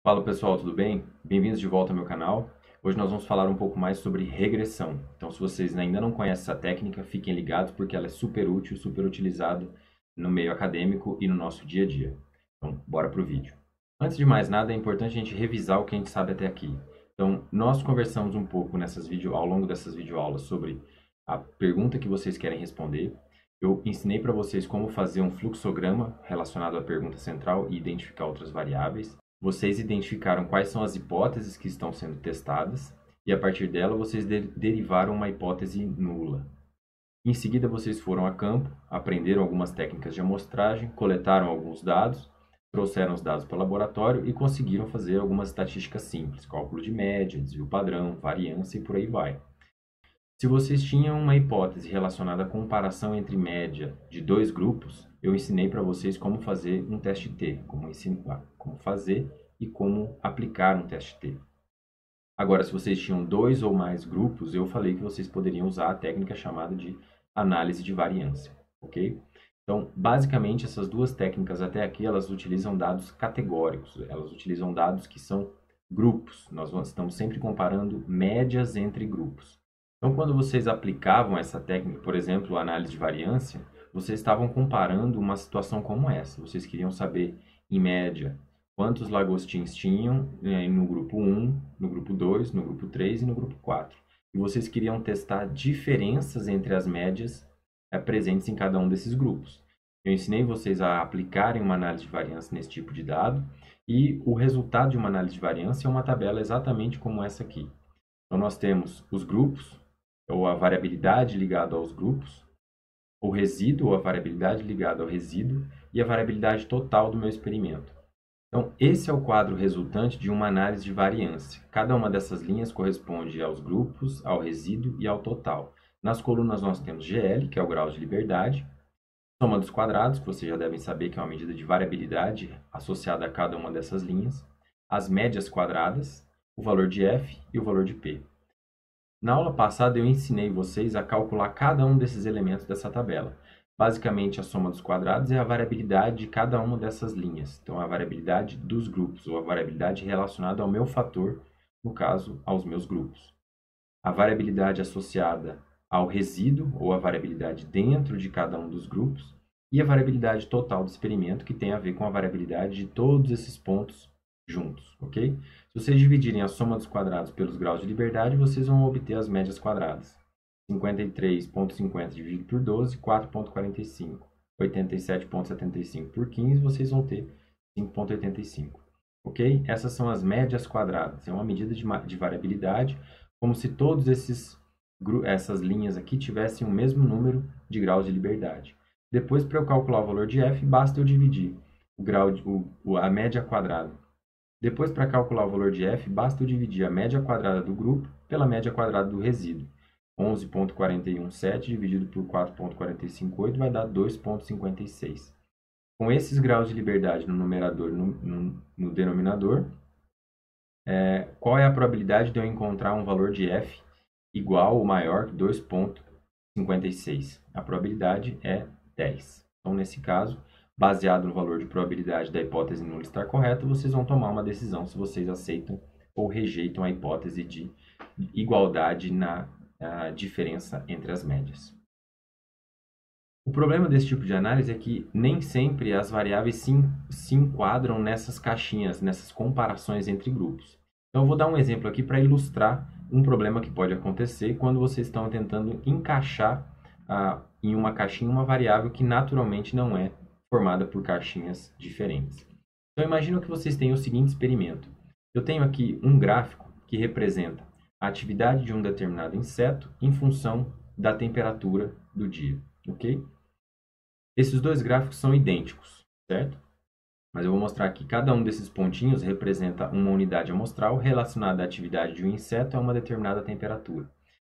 Fala pessoal, tudo bem? Bem-vindos de volta ao meu canal. Hoje nós vamos falar um pouco mais sobre regressão. Então, se vocês ainda não conhecem essa técnica, fiquem ligados porque ela é super útil, super utilizada no meio acadêmico e no nosso dia a dia. Então, bora pro vídeo. Antes de mais nada, é importante a gente revisar o que a gente sabe até aqui. Então, nós conversamos um pouco ao longo dessas videoaulas sobre a pergunta que vocês querem responder. Eu ensinei para vocês como fazer um fluxograma relacionado à pergunta central e identificar outras variáveis. Vocês identificaram quais são as hipóteses que estão sendo testadas e, a partir dela, vocês derivaram uma hipótese nula. Em seguida, vocês foram a campo, aprenderam algumas técnicas de amostragem, coletaram alguns dados, trouxeram os dados para o laboratório e conseguiram fazer algumas estatísticas simples, cálculo de média, desvio padrão, variância e por aí vai. Se vocês tinham uma hipótese relacionada à comparação entre média de dois grupos, eu ensinei para vocês como fazer um teste T, como fazer e como aplicar um teste T. Agora, se vocês tinham dois ou mais grupos, eu falei que vocês poderiam usar a técnica chamada de análise de variância, ok? Então, basicamente, essas duas técnicas até aqui, elas utilizam dados categóricos, elas utilizam dados que são grupos. Nós estamos sempre comparando médias entre grupos. Então, quando vocês aplicavam essa técnica, por exemplo, a análise de variância, vocês estavam comparando uma situação como essa. Vocês queriam saber, em média, quantos lagostins tinham no grupo 1, no grupo 2, no grupo 3 e no grupo 4. E vocês queriam testar diferenças entre as médias presentes em cada um desses grupos. Eu ensinei vocês a aplicarem uma análise de variância nesse tipo de dado e o resultado de uma análise de variância é uma tabela exatamente como essa aqui. Então, nós temos os grupos, ou a variabilidade ligada aos grupos, o resíduo, ou a variabilidade ligada ao resíduo, e a variabilidade total do meu experimento. Então, esse é o quadro resultante de uma análise de variância. Cada uma dessas linhas corresponde aos grupos, ao resíduo e ao total. Nas colunas nós temos GL, que é o grau de liberdade, soma dos quadrados, que vocês já devem saber que é uma medida de variabilidade associada a cada uma dessas linhas, as médias quadradas, o valor de F e o valor de P. Na aula passada eu ensinei vocês a calcular cada um desses elementos dessa tabela. Basicamente, a soma dos quadrados é a variabilidade de cada uma dessas linhas. Então, a variabilidade dos grupos, ou a variabilidade relacionada ao meu fator, no caso, aos meus grupos. A variabilidade associada ao resíduo, ou a variabilidade dentro de cada um dos grupos. E a variabilidade total do experimento, que tem a ver com a variabilidade de todos esses pontos juntos, ok? Se vocês dividirem a soma dos quadrados pelos graus de liberdade, vocês vão obter as médias quadradas. 53,50 dividido por 12, 4,45. 87,75 por 15, vocês vão ter 5,85. Ok? Essas são as médias quadradas. É uma medida de variabilidade, como se todas essas linhas aqui tivessem o mesmo número de graus de liberdade. Depois, para eu calcular o valor de F, basta eu dividir a média quadrada. Depois, para calcular o valor de F, basta eu dividir a média quadrada do grupo pela média quadrada do resíduo. 11,417 dividido por 4,458 vai dar 2,56. Com esses graus de liberdade no numerador e no denominador, qual é a probabilidade de eu encontrar um valor de F igual ou maior que 2,56? A probabilidade é 10. Então, nesse caso, baseado no valor de probabilidade da hipótese nula estar correta, vocês vão tomar uma decisão se vocês aceitam ou rejeitam a hipótese de igualdade na diferença entre as médias. O problema desse tipo de análise é que nem sempre as variáveis se enquadram nessas caixinhas, nessas comparações entre grupos. Então, eu vou dar um exemplo aqui para ilustrar um problema que pode acontecer quando vocês estão tentando encaixar em uma caixinha uma variável que naturalmente não é formada por caixinhas diferentes. Então, imagina que vocês têm o seguinte experimento. Eu tenho aqui um gráfico que representa a atividade de um determinado inseto em função da temperatura do dia, ok? Esses dois gráficos são idênticos, certo? Mas eu vou mostrar aqui, cada um desses pontinhos representa uma unidade amostral relacionada à atividade de um inseto a uma determinada temperatura.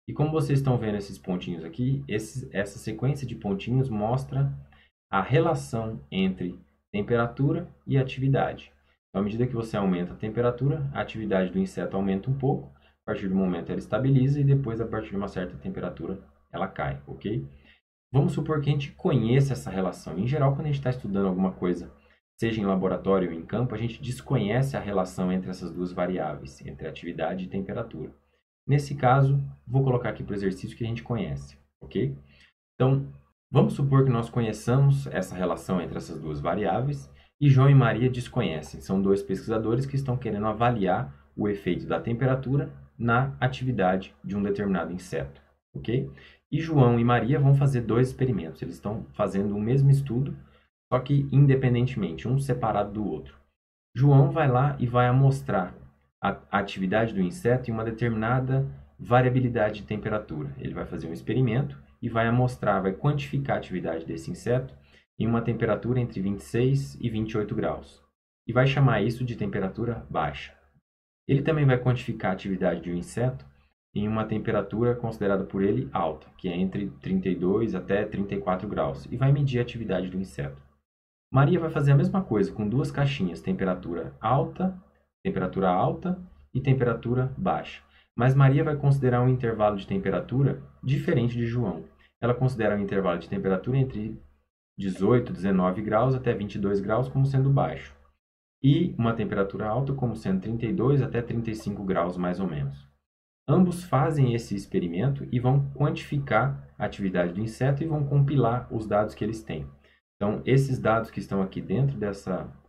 E como vocês estão vendo esses pontinhos aqui, essa sequência de pontinhos mostra a relação entre temperatura e atividade. Então, à medida que você aumenta a temperatura, a atividade do inseto aumenta um pouco, a partir do momento ela estabiliza e depois, a partir de uma certa temperatura, ela cai, ok? Vamos supor que a gente conheça essa relação. Em geral, quando a gente está estudando alguma coisa seja em laboratório ou em campo, a gente desconhece a relação entre essas duas variáveis, entre atividade e temperatura. Nesse caso, vou colocar aqui para o exercício que a gente conhece, ok? Então, vamos supor que nós conheçamos essa relação entre essas duas variáveis e João e Maria desconhecem. São dois pesquisadores que estão querendo avaliar o efeito da temperatura na atividade de um determinado inseto, ok? E João e Maria vão fazer dois experimentos. Eles estão fazendo o mesmo estudo, só que independentemente, um separado do outro. João vai lá e vai amostrar a atividade do inseto em uma determinada variabilidade de temperatura. Ele vai fazer um experimento e vai amostrar, vai quantificar a atividade desse inseto em uma temperatura entre 26 e 28 graus. E vai chamar isso de temperatura baixa. Ele também vai quantificar a atividade de um inseto em uma temperatura considerada por ele alta, que é entre 32 até 34 graus, e vai medir a atividade do inseto. Maria vai fazer a mesma coisa com duas caixinhas, temperatura alta e temperatura baixa. Mas Maria vai considerar um intervalo de temperatura diferente de João. Ela considera um intervalo de temperatura entre 18, 19 graus até 22 graus como sendo baixo. E uma temperatura alta como sendo 32 até 35 graus mais ou menos. Ambos fazem esse experimento e vão quantificar a atividade do inseto e vão compilar os dados que eles têm. Então, esses dados que estão aqui dentro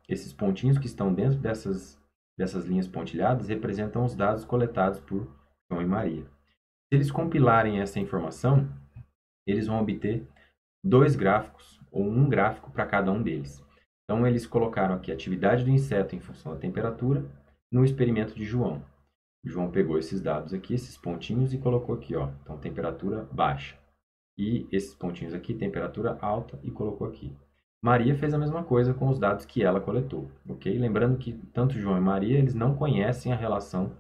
esses pontinhos que estão dentro dessas linhas pontilhadas representam os dados coletados por João e Maria. Se eles compilarem essa informação, eles vão obter dois gráficos, ou um gráfico para cada um deles. Então, eles colocaram aqui a atividade do inseto em função da temperatura no experimento de João. João pegou esses dados aqui, esses pontinhos, e colocou aqui, ó. Então, temperatura baixa. E esses pontinhos aqui, temperatura alta, e colocou aqui. Maria fez a mesma coisa com os dados que ela coletou, ok? Lembrando que tanto João e Maria, eles não conhecem a relação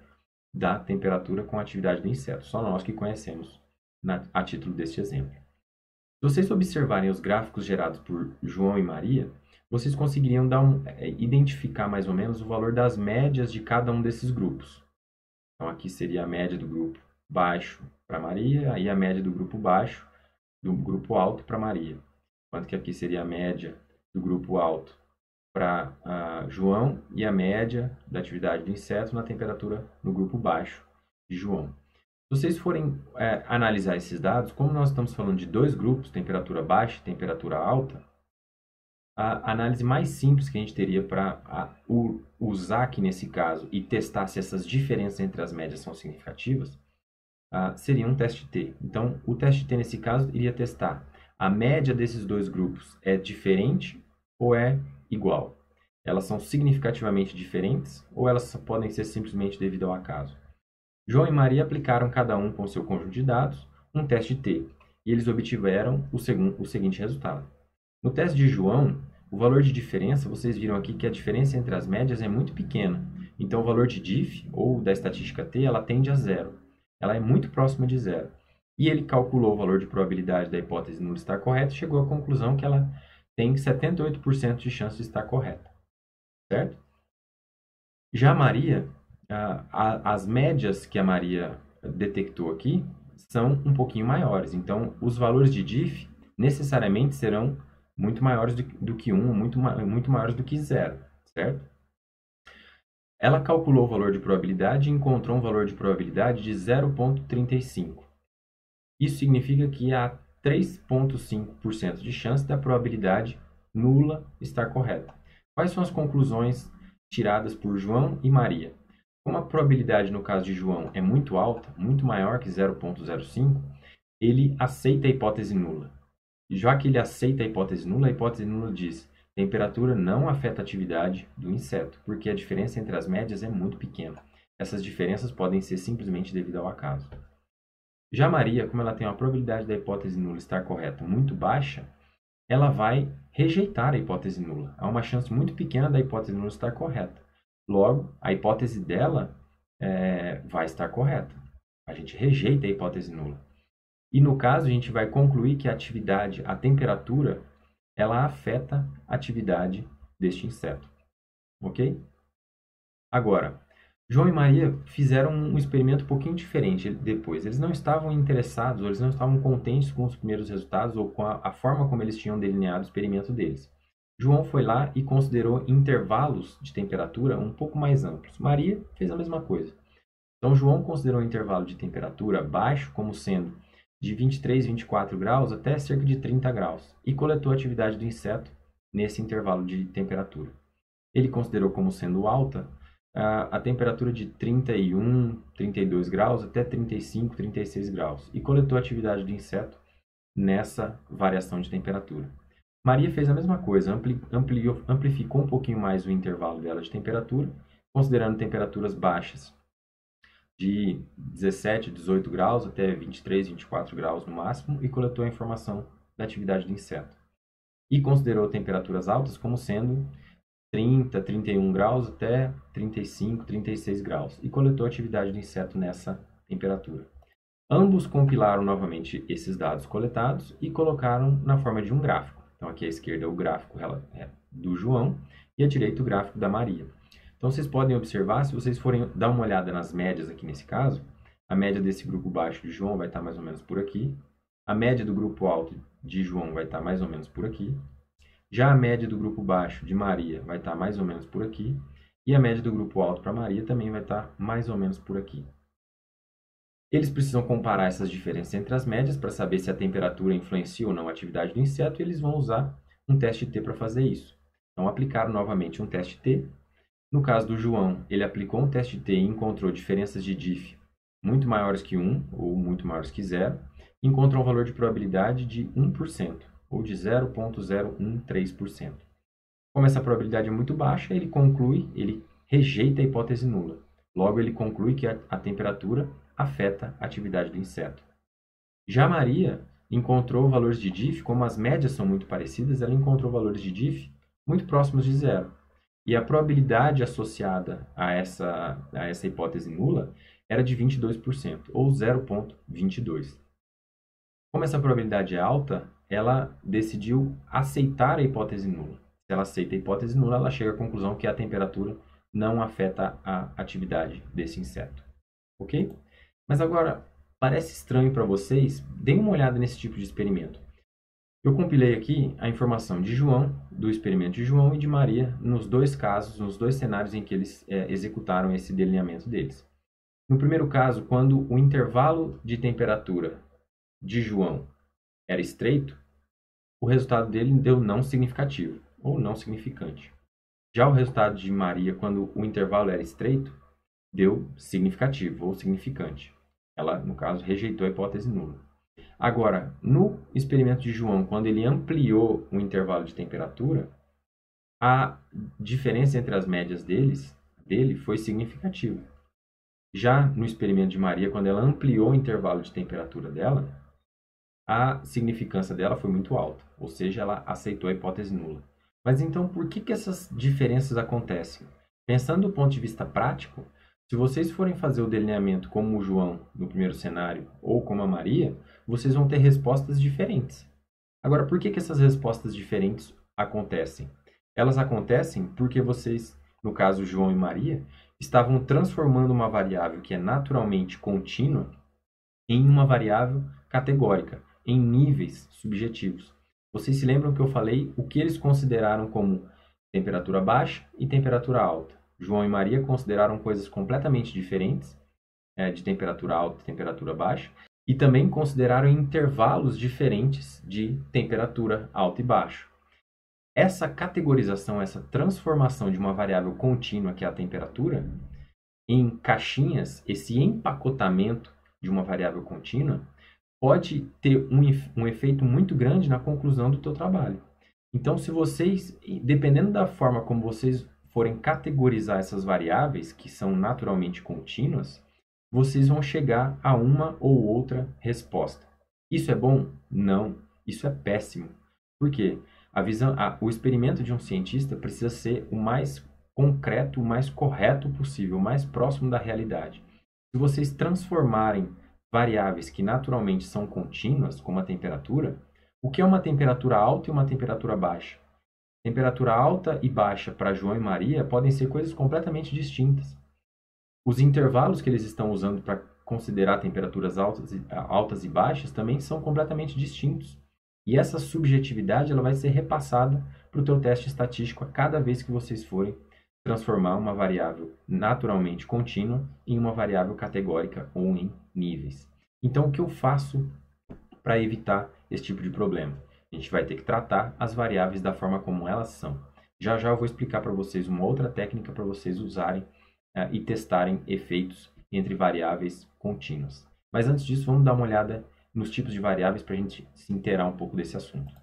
da temperatura com a atividade do inseto. Só nós que conhecemos a título deste exemplo. Se vocês observarem os gráficos gerados por João e Maria, vocês conseguiriam identificar mais ou menos o valor das médias de cada um desses grupos. Então, aqui seria a média do grupo baixo para Maria e a média do grupo baixo, do grupo alto para Maria. Enquanto que aqui seria a média do grupo alto para João e a média da atividade do inseto na temperatura no grupo baixo de João. Se vocês forem analisar esses dados, como nós estamos falando de dois grupos, temperatura baixa e temperatura alta, a análise mais simples que a gente teria para usar aqui nesse caso e testar se essas diferenças entre as médias são significativas, seria um teste T. Então, o teste T nesse caso iria testar a média desses dois grupos é diferente ou é igual? Elas são significativamente diferentes ou elas só podem ser simplesmente devido ao acaso? João e Maria aplicaram cada um com seu conjunto de dados um teste T e eles obtiveram o seguinte resultado. No teste de João, o valor de diferença, vocês viram aqui que a diferença entre as médias é muito pequena. Então, o valor de diff, ou da estatística T, ela tende a zero. Ela é muito próxima de zero. E ele calculou o valor de probabilidade da hipótese nula estar correta e chegou à conclusão que ela tem 78% de chance de estar correta. Certo? Já a Maria, as médias que a Maria detectou aqui são um pouquinho maiores. Então, os valores de diff necessariamente serão muito maiores do que 1, muito maiores do que 0, certo? Ela calculou o valor de probabilidade e encontrou um valor de probabilidade de 0,35. Isso significa que há 3,5% de chance da probabilidade nula estar correta. Quais são as conclusões tiradas por João e Maria? Como a probabilidade no caso de João é muito alta, muito maior que 0,05, ele aceita a hipótese nula. E já que ele aceita a hipótese nula diz: temperatura não afeta a atividade do inseto, porque a diferença entre as médias é muito pequena. Essas diferenças podem ser simplesmente devido ao acaso. Já Maria, como ela tem uma probabilidade da hipótese nula estar correta muito baixa, ela vai rejeitar a hipótese nula. Há uma chance muito pequena da hipótese nula estar correta. Logo, a hipótese dela vai estar correta. A gente rejeita a hipótese nula. E no caso, a gente vai concluir que a temperatura, ela afeta a atividade deste inseto. Ok? Agora, João e Maria fizeram um experimento um pouquinho diferente depois. Eles não estavam interessados, ou eles não estavam contentes com os primeiros resultados ou com a forma como eles tinham delineado o experimento deles. João foi lá e considerou intervalos de temperatura um pouco mais amplos. Maria fez a mesma coisa. Então, João considerou um intervalo de temperatura baixo como sendo de 23, 24 graus até cerca de 30 graus e coletou a atividade do inseto nesse intervalo de temperatura. Ele considerou como sendo alta a temperatura de 31, 32 graus até 35, 36 graus e coletou a atividade do inseto nessa variação de temperatura. Maria fez a mesma coisa, amplificou um pouquinho mais o intervalo dela de temperatura, considerando temperaturas baixas de 17, 18 graus até 23, 24 graus no máximo e coletou a informação da atividade do inseto. E considerou temperaturas altas como sendo 30, 31 graus até 35, 36 graus e coletou a atividade do inseto nessa temperatura. Ambos compilaram novamente esses dados coletados e colocaram na forma de um gráfico. Então, aqui à esquerda é o gráfico do João e à direita o gráfico da Maria. Então, vocês podem observar, se vocês forem dar uma olhada nas médias aqui nesse caso, a média desse grupo baixo de João vai estar mais ou menos por aqui, a média do grupo alto de João vai estar mais ou menos por aqui, já a média do grupo baixo de Maria vai estar mais ou menos por aqui, e a média do grupo alto para Maria também vai estar mais ou menos por aqui. Eles precisam comparar essas diferenças entre as médias para saber se a temperatura influencia ou não a atividade do inseto, e eles vão usar um teste T para fazer isso. Então, aplicaram novamente um teste T. No caso do João, ele aplicou um teste T e encontrou diferenças de diff muito maiores que 1 ou muito maiores que 0, e encontrou um valor de probabilidade de 1%, ou de 0,013%. Como essa probabilidade é muito baixa, ele rejeita a hipótese nula. Logo, ele conclui que a temperatura afeta a atividade do inseto. Já Maria encontrou valores de diff, como as médias são muito parecidas, ela encontrou valores de diff muito próximos de 0. E a probabilidade associada a essa hipótese nula era de 22%, ou 0,22. Como essa probabilidade é alta, ela decidiu aceitar a hipótese nula. Se ela aceita a hipótese nula, ela chega à conclusão que a temperatura não afeta a atividade desse inseto. Ok? Mas agora, parece estranho para vocês? Deem uma olhada nesse tipo de experimento. Eu compilei aqui a informação de João, do experimento de João e de Maria, nos dois casos, nos dois cenários em que eles executaram esse delineamento deles. No primeiro caso, quando o intervalo de temperatura de João era estreito, o resultado dele deu não significativo, ou não significante. Já o resultado de Maria, quando o intervalo era estreito, deu significativo, ou significante. Ela, no caso, rejeitou a hipótese nula. Agora, no experimento de João, quando ele ampliou o intervalo de temperatura, a diferença entre as médias dele foi significativa. Já no experimento de Maria, quando ela ampliou o intervalo de temperatura dela, a significância dela foi muito alta, ou seja, ela aceitou a hipótese nula. Mas então, por que essas diferenças acontecem? Pensando do ponto de vista prático, se vocês forem fazer o delineamento como o João no primeiro cenário ou como a Maria, vocês vão ter respostas diferentes. Agora, por que essas respostas diferentes acontecem? Elas acontecem porque vocês, no caso João e Maria, estavam transformando uma variável que é naturalmente contínua em uma variável categórica, em níveis subjetivos. Vocês se lembram que eu falei o que eles consideraram como temperatura baixa e temperatura alta? João e Maria consideraram coisas completamente diferentes, de temperatura alta e temperatura baixa, e também consideraram intervalos diferentes de temperatura alta e baixa. Essa categorização, essa transformação de uma variável contínua, que é a temperatura, em caixinhas, esse empacotamento de uma variável contínua, pode ter um efeito muito grande na conclusão do teu trabalho. Então, se vocês, dependendo da forma como vocês forem categorizar essas variáveis, que são naturalmente contínuas, vocês vão chegar a uma ou outra resposta. Isso é bom? Não. Isso é péssimo. Por quê? O experimento de um cientista precisa ser o mais concreto, o mais correto possível, o mais próximo da realidade. Se vocês transformarem variáveis que naturalmente são contínuas, como a temperatura, o que é uma temperatura alta e uma temperatura baixa? Temperatura alta e baixa para João e Maria podem ser coisas completamente distintas. Os intervalos que eles estão usando para considerar temperaturas altas e baixas também são completamente distintos. E essa subjetividade ela vai ser repassada para o teu teste estatístico a cada vez que vocês forem transformar uma variável naturalmente contínua em uma variável categórica ou em níveis. Então, o que eu faço para evitar esse tipo de problema? A gente vai ter que tratar as variáveis da forma como elas são. Já já eu vou explicar para vocês uma outra técnica para vocês usarem e testarem efeitos entre variáveis contínuas. Mas antes disso, vamos dar uma olhada nos tipos de variáveis para a gente se inteirar um pouco desse assunto.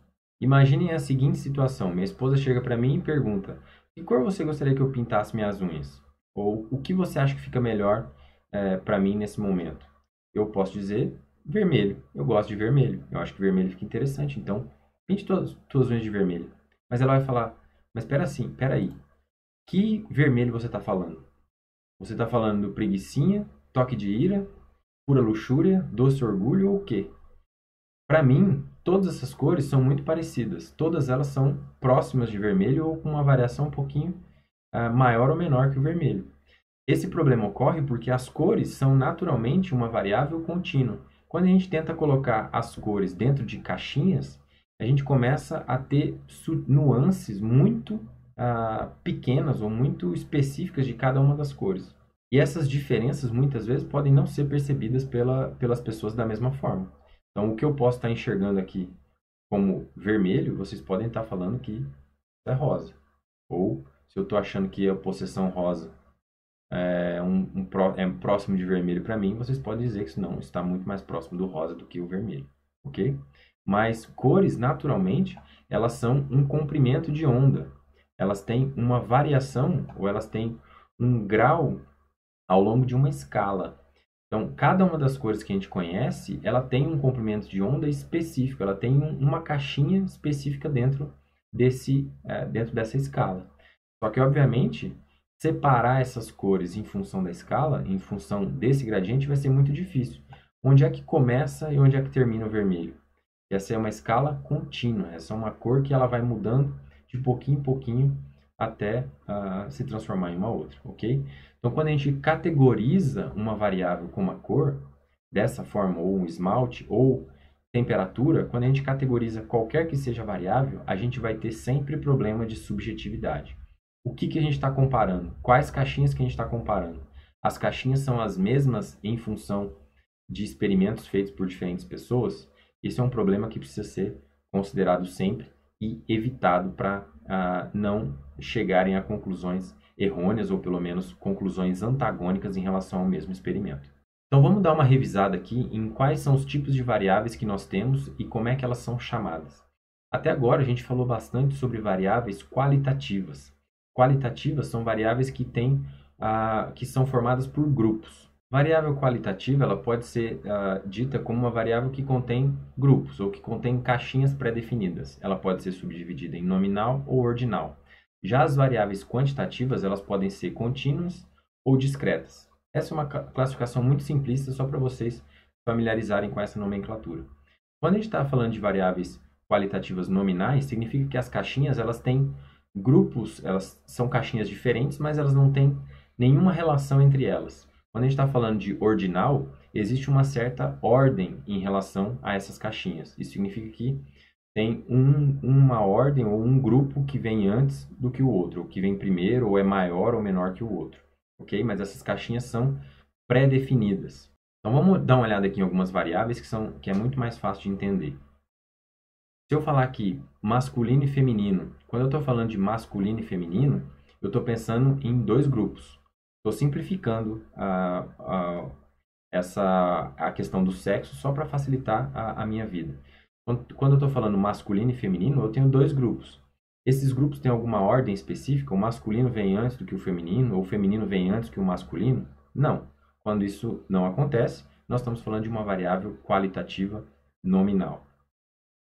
Imaginem a seguinte situação: minha esposa chega para mim e pergunta: que cor você gostaria que eu pintasse minhas unhas? Ou o que você acha que fica melhor para mim nesse momento? Eu posso dizer vermelho. Eu gosto de vermelho. Eu acho que vermelho fica interessante. Então, pinte todas as tuas unhas de vermelho. Mas ela vai falar: mas espera aí. Que vermelho você está falando? Você está falando do preguicinha, toque de ira, pura luxúria, doce orgulho ou o quê? Para mim, todas essas cores são muito parecidas. Todas elas são próximas de vermelho ou com uma variação um pouquinho maior ou menor que o vermelho. Esse problema ocorre porque as cores são naturalmente uma variável contínua. Quando a gente tenta colocar as cores dentro de caixinhas, a gente começa a ter nuances muito pequenas ou muito específicas de cada uma das cores. E essas diferenças muitas vezes podem não ser percebidas pelas pessoas da mesma forma. Então, o que eu posso estar enxergando aqui como vermelho, vocês podem estar falando que é rosa. Ou, se eu estou achando que a possessão rosa é próximo de vermelho para mim, vocês podem dizer que isso não está muito mais próximo do rosa do que o vermelho, ok? Mas cores, naturalmente, elas são um comprimento de onda. Elas têm uma variação, ou elas têm um grau ao longo de uma escala. Então, cada uma das cores que a gente conhece, ela tem um comprimento de onda específico, ela tem uma caixinha específica dentro dessa escala. Só que, obviamente, separar essas cores em função da escala, em função desse gradiente, vai ser muito difícil. Onde é que começa e onde é que termina o vermelho? Essa é uma escala contínua, essa é uma cor que ela vai mudando de pouquinho em pouquinho até se transformar em uma outra, ok? Então, quando a gente categoriza uma variável com uma cor, dessa forma, ou um esmalte, ou temperatura, quando a gente categoriza qualquer que seja a variável, a gente vai ter sempre problema de subjetividade. O que a gente está comparando? Quais caixinhas que a gente está comparando? As caixinhas são as mesmas em função de experimentos feitos por diferentes pessoas? Esse é um problema que precisa ser considerado sempre e evitado para não chegarem a conclusões errôneas ou pelo menos conclusões antagônicas em relação ao mesmo experimento. Então vamos dar uma revisada aqui em quais são os tipos de variáveis que nós temos e como é que elas são chamadas. Até agora a gente falou bastante sobre variáveis qualitativas. Qualitativas são variáveis que são formadas por grupos. Variável qualitativa ela pode ser dita como uma variável que contém grupos ou que contém caixinhas pré-definidas. Ela pode ser subdividida em nominal ou ordinal. Já as variáveis quantitativas elas podem ser contínuas ou discretas. Essa é uma classificação muito simplista só para vocês familiarizarem com essa nomenclatura. Quando a gente está falando de variáveis qualitativas nominais, significa que as caixinhas elas têm grupos, elas são caixinhas diferentes, mas elas não têm nenhuma relação entre elas. Quando a gente está falando de ordinal, existe uma certa ordem em relação a essas caixinhas. Isso significa que tem uma ordem ou um grupo que vem antes do que o outro, ou que vem primeiro, ou é maior ou menor que o outro. Ok? Mas essas caixinhas são pré-definidas. Então vamos dar uma olhada aqui em algumas variáveis que é muito mais fácil de entender. Se eu falar aqui masculino e feminino, quando eu estou falando de masculino e feminino, eu estou pensando em dois grupos. Estou simplificando a questão do sexo só para facilitar a minha vida. Quando eu estou falando masculino e feminino, eu tenho dois grupos. Esses grupos têm alguma ordem específica? O masculino vem antes do que o feminino? Ou o feminino vem antes que o masculino? Não. Quando isso não acontece, nós estamos falando de uma variável qualitativa nominal.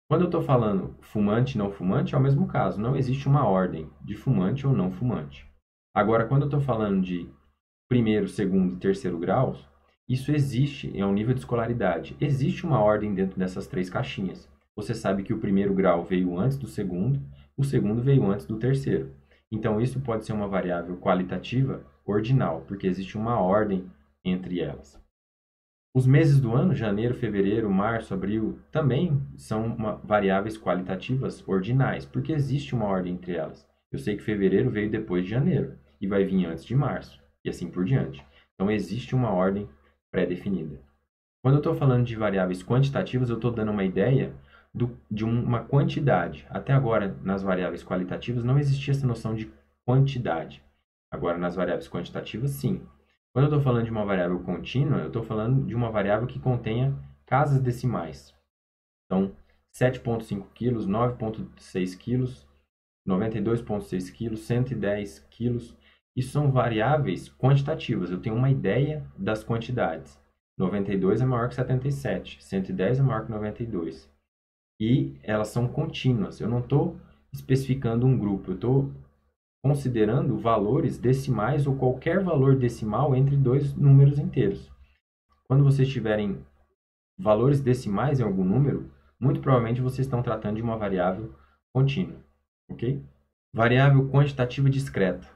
Quando eu estou falando fumante e não fumante, é o mesmo caso. Não existe uma ordem de fumante ou não fumante. Agora, quando eu estou falando de primeiro, segundo e terceiro graus, isso existe, é um nível de escolaridade. Existe uma ordem dentro dessas três caixinhas. Você sabe que o primeiro grau veio antes do segundo, o segundo veio antes do terceiro. Então, isso pode ser uma variável qualitativa ordinal, porque existe uma ordem entre elas. Os meses do ano, janeiro, fevereiro, março, abril, também são variáveis qualitativas ordinais, porque existe uma ordem entre elas. Eu sei que fevereiro veio depois de janeiro e vai vir antes de março, e assim por diante. Então, existe uma ordem pré-definida. Quando eu estou falando de variáveis quantitativas, eu estou dando uma ideia de uma quantidade. Até agora, nas variáveis qualitativas, não existia essa noção de quantidade. Agora, nas variáveis quantitativas, sim. Quando eu estou falando de uma variável contínua, eu estou falando de uma variável que contenha casas decimais. Então, 7,5 quilos, 9,6 quilos, 92,6 quilos, 110 quilos. Isso são variáveis quantitativas. Eu tenho uma ideia das quantidades. 92 é maior que 77, 110 é maior que 92. E elas são contínuas. Eu não estou especificando um grupo, eu estou considerando valores decimais ou qualquer valor decimal entre dois números inteiros. Quando vocês tiverem valores decimais em algum número, muito provavelmente vocês estão tratando de uma variável contínua, ok? Variável quantitativa discreta.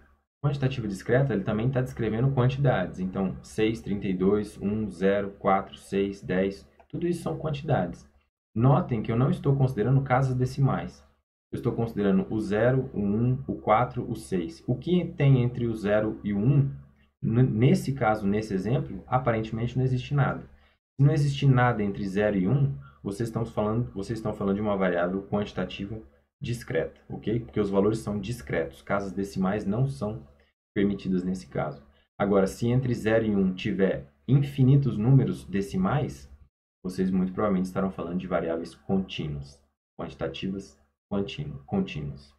Quantitativa discreta, ele também está descrevendo quantidades. Então, 6, 32, 1, 0, 4, 6, 10, tudo isso são quantidades. Notem que eu não estou considerando casas decimais. Eu estou considerando o 0, o 1, o 4, o 6. O que tem entre o 0 e o 1, nesse caso, nesse exemplo, aparentemente não existe nada. Se não existe nada entre 0 e 1, vocês estão falando de uma variável quantitativa discreta, ok? Porque os valores são discretos. Casas decimais não são permitidas nesse caso. Agora, se entre 0 e 1 tiver infinitos números decimais, vocês muito provavelmente estarão falando de variáveis contínuas, quantitativas contínuas.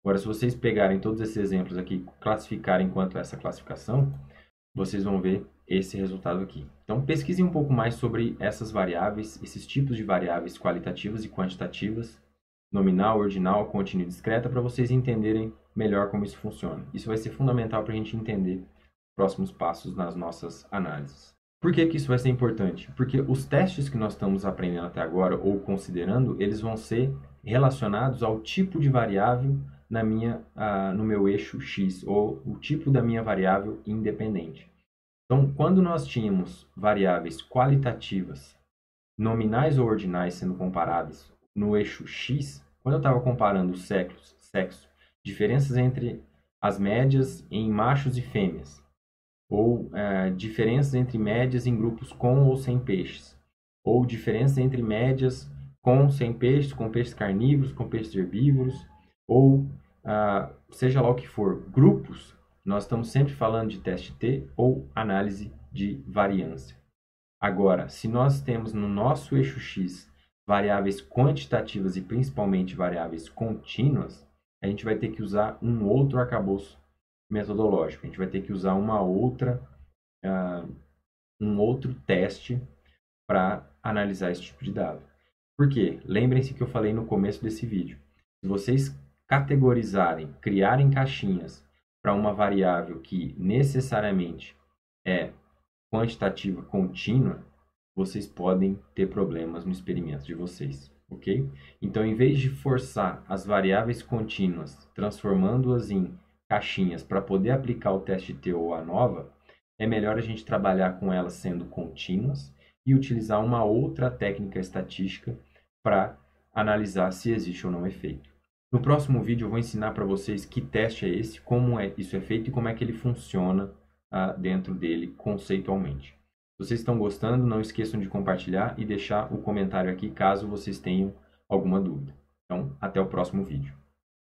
Agora, se vocês pegarem todos esses exemplos aqui e classificarem quanto a essa classificação, vocês vão ver esse resultado aqui. Então, pesquisem um pouco mais sobre essas variáveis, esses tipos de variáveis qualitativas e quantitativas, nominal, ordinal, contínua e discreta, para vocês entenderem melhor como isso funciona. Isso vai ser fundamental para a gente entender os próximos passos nas nossas análises. Por que isso vai ser importante? Porque os testes que nós estamos aprendendo até agora, ou considerando, eles vão ser relacionados ao tipo de variável no meu eixo X, ou o tipo da minha variável independente. Então, quando nós tínhamos variáveis qualitativas, nominais ou ordinais sendo comparadas no eixo X, quando eu estava comparando o sexo, diferenças entre as médias em machos e fêmeas, ou diferenças entre médias em grupos com ou sem peixes, ou diferença entre médias com sem peixes, com peixes carnívoros, com peixes herbívoros, ou seja lá o que for, grupos, nós estamos sempre falando de teste T ou análise de variância. Agora, se nós temos no nosso eixo X variáveis quantitativas e principalmente variáveis contínuas, a gente vai ter que usar um outro arcabouço metodológico. A gente vai ter que usar um outro teste para analisar esse tipo de dado. Por quê? Lembrem-se que eu falei no começo desse vídeo. Se vocês categorizarem, criarem caixinhas para uma variável que necessariamente é quantitativa contínua, vocês podem ter problemas no experimento de vocês, ok? Então, em vez de forçar as variáveis contínuas, transformando-as em caixinhas para poder aplicar o teste T ou a nova, é melhor a gente trabalhar com elas sendo contínuas e utilizar uma outra técnica estatística para analisar se existe ou não efeito. No próximo vídeo eu vou ensinar para vocês que teste é esse, como isso é feito e como é que ele funciona dentro dele conceitualmente. Se vocês estão gostando, não esqueçam de compartilhar e deixar o comentário aqui caso vocês tenham alguma dúvida. Então, até o próximo vídeo.